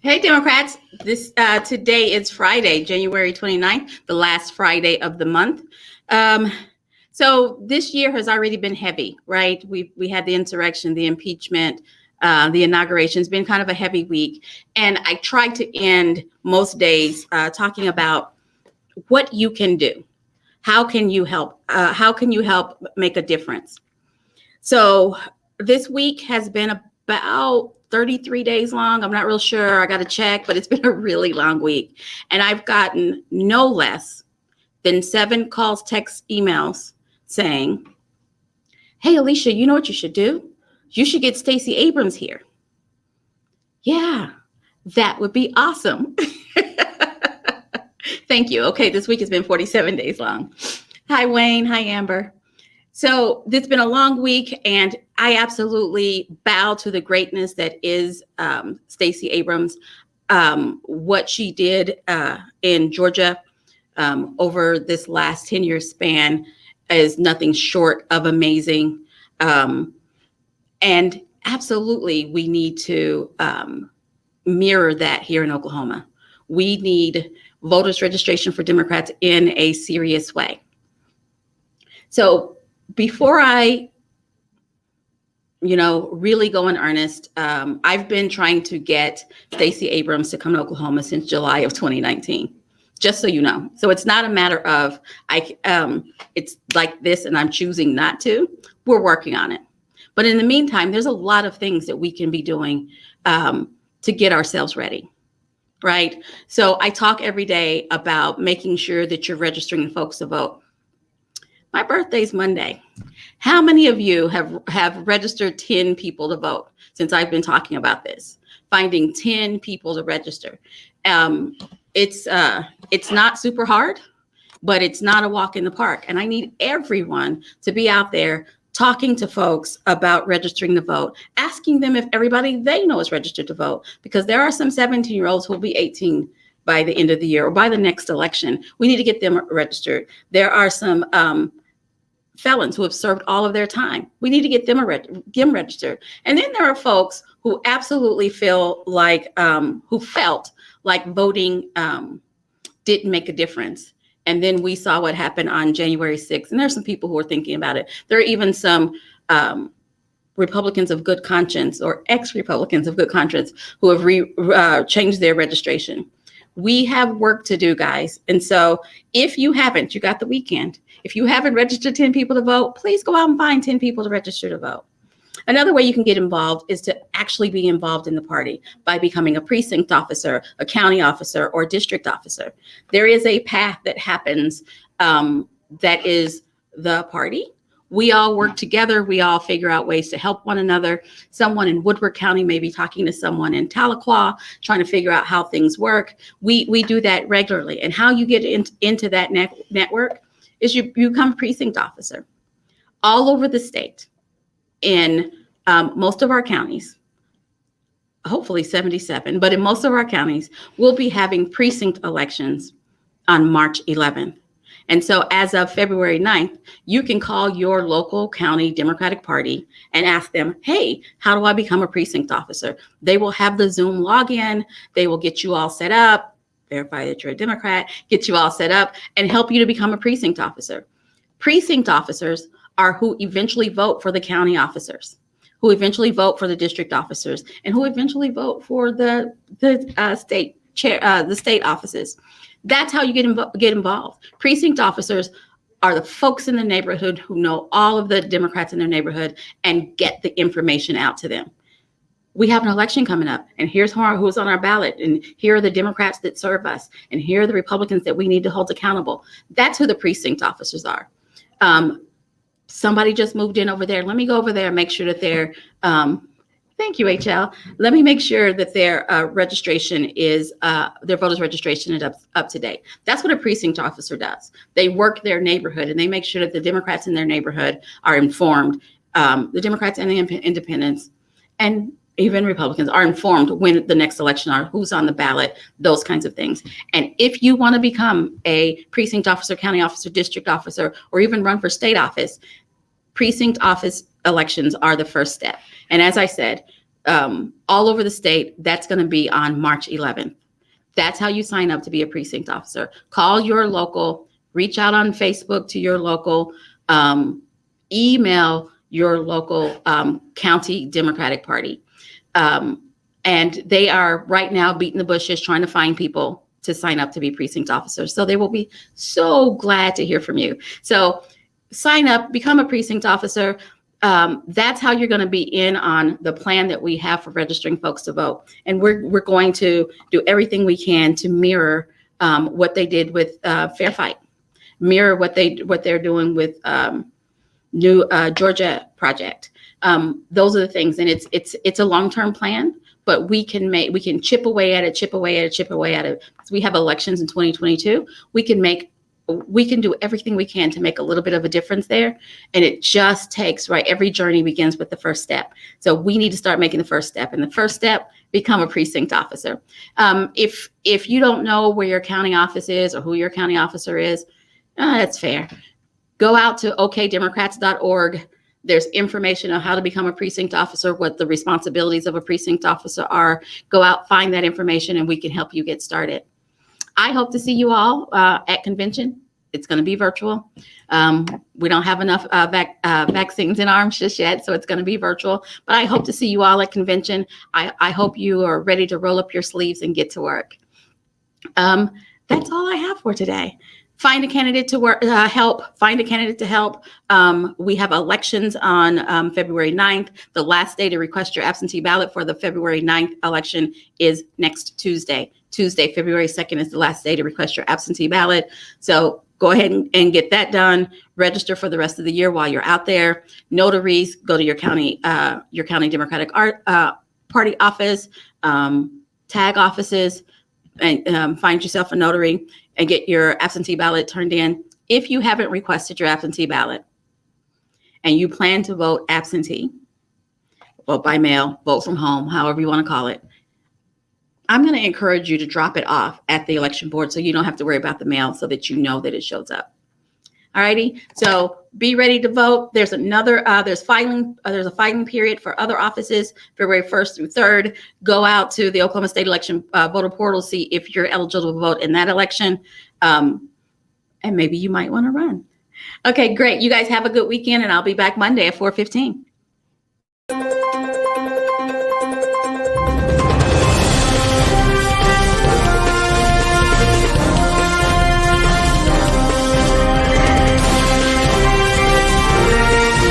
Hey, Democrats. Today is Friday, January 29th, the last Friday of the month. Um, so this year has already been heavy, right? We had the insurrection, the impeachment, the inauguration. It's been kind of a heavy week. And I try to end most days talking about what you can do. How can you help? How can you help make a difference? So this week has been about 33 days long. I'm not real sure. I got to check, but it's been a really long week. And I've gotten no less than 7 calls, texts, emails saying, hey, Alicia, you know what you should do? You should get Stacey Abrams here. Yeah, that would be awesome. Thank you. Okay, this week has been 47 days long. Hi, Wayne. Hi, Amber. So it's been a long week, and I absolutely bow to the greatness that is Stacey Abrams. What she did in Georgia over this last 10-year span is nothing short of amazing. And absolutely, we need to mirror that here in Oklahoma. We need voters registration for Democrats in a serious way. So before I, really go in earnest, I've been trying to get Stacey Abrams to come to Oklahoma since July of 2019, just so you know. So it's not a matter of it's like this and I'm choosing not to. We're working on it. But in the meantime, there's a lot of things that we can be doing to get ourselves ready. Right. So I talk every day about making sure that you're registering folks to vote. My birthday's Monday. How many of you have registered 10 people to vote since I've been talking about this? Finding 10 people to register. It's not super hard, but it's not a walk in the park. And I need everyone to be out there talking to folks about registering to vote, asking them if everybody they know is registered to vote, because there are some 17-year-olds who will be 18 by the end of the year or by the next election. We need to get them registered. There are some felons who have served all of their time. We need to get them registered. And then there are folks who absolutely feel like, who felt like voting didn't make a difference. And then we saw what happened on January 6th. And there's some people who are thinking about it. There are even some Republicans of good conscience or ex-Republicans of good conscience who have changed their registration. We have work to do, guys. And so if you haven't, you got the weekend. If you haven't registered 10 people to vote, please go out and find 10 people to register to vote. Another way you can get involved is to actually be involved in the party by becoming a precinct officer, a county officer, or district officer. There is a path that happens that is the party. We all work together. We all figure out ways to help one another. Someone in Woodward County may be talking to someone in Tahlequah, trying to figure out how things work. We do that regularly. And how you get into that network is you become a precinct officer all over the state. In most of our counties, hopefully 77, but in most of our counties, we'll be having precinct elections on March 11th. And so as of February 9th, you can call your local county Democratic Party and ask them, hey, how do I become a precinct officer? They will have the Zoom login. They will get you all set up, verify that you're a Democrat, get you all set up, and help you to become a precinct officer. Precinct officers are who eventually vote for the county officers, who eventually vote for the district officers, and who eventually vote for the state chair, the state offices. That's how you get involved. Precinct officers are the folks in the neighborhood who know all of the Democrats in their neighborhood and get the information out to them. We have an election coming up, and here's who's on our ballot, and here are the Democrats that serve us, and here are the Republicans that we need to hold accountable. That's who the precinct officers are. Somebody just moved in over there. Let me go over there and make sure that they're, thank you, HL. Let me make sure that their registration is, their voters registration is up to date. That's what a precinct officer does. They work their neighborhood and they make sure that the Democrats in their neighborhood are informed. The Democrats and the independents and even Republicans are informed when the next election are, who's on the ballot, those kinds of things. And if you want to become a precinct officer, county officer, district officer, or even run for state office, precinct office elections are the first step. And as I said, all over the state. That's going to be on March 11th. That's how you sign up to be a precinct officer. Call your local, reach out on Facebook to your local, email your local county Democratic Party. And they are right now beating the bushes trying to find people to sign up to be precinct officers. So they will be so glad to hear from you. So sign up, become a precinct officer. That's how you're going to be in on the plan that we have for registering folks to vote. And we're going to do everything we can to mirror what they did with Fair Fight, mirror what they're doing with new Georgia project. Those are the things, and it's a long-term plan, but we can chip away at it. We have elections in 2022. We can do everything we can to make a little bit of a difference there. And it just takes, right? Every journey begins with the first step. So we need to start making the first step. And the first step, become a precinct officer. If you don't know where your county office is or who your county officer is, that's fair. Go out to okdemocrats.org. There's information on how to become a precinct officer, what the responsibilities of a precinct officer are. Go out, find that information, and we can help you get started. I hope to see you all at convention. It's going to be virtual. We don't have enough vaccines in arms just yet, so it's going to be virtual. But I hope to see you all at convention. I hope you are ready to roll up your sleeves and get to work. That's all I have for today. Find a candidate to help. Find a candidate to help. We have elections on February 9th. The last day to request your absentee ballot for the February 9th election is next Tuesday. Tuesday, February 2nd is the last day to request your absentee ballot. So go ahead and get that done. Register for the rest of the year while you're out there. Notaries, go to your county Democratic Party office, tag offices, and find yourself a notary and get your absentee ballot turned in. If you haven't requested your absentee ballot and you plan to vote absentee, vote by mail, vote from home, however you want to call it, I'm going to encourage you to drop it off at the election board so you don't have to worry about the mail, so that you know that it shows up. All righty. So be ready to vote. There's a filing period for other offices, February 1st through 3rd. Go out to the Oklahoma State election voter portal, see if you're eligible to vote in that election. And maybe you might want to run. Okay, great. You guys have a good weekend, and I'll be back Monday at 4:15.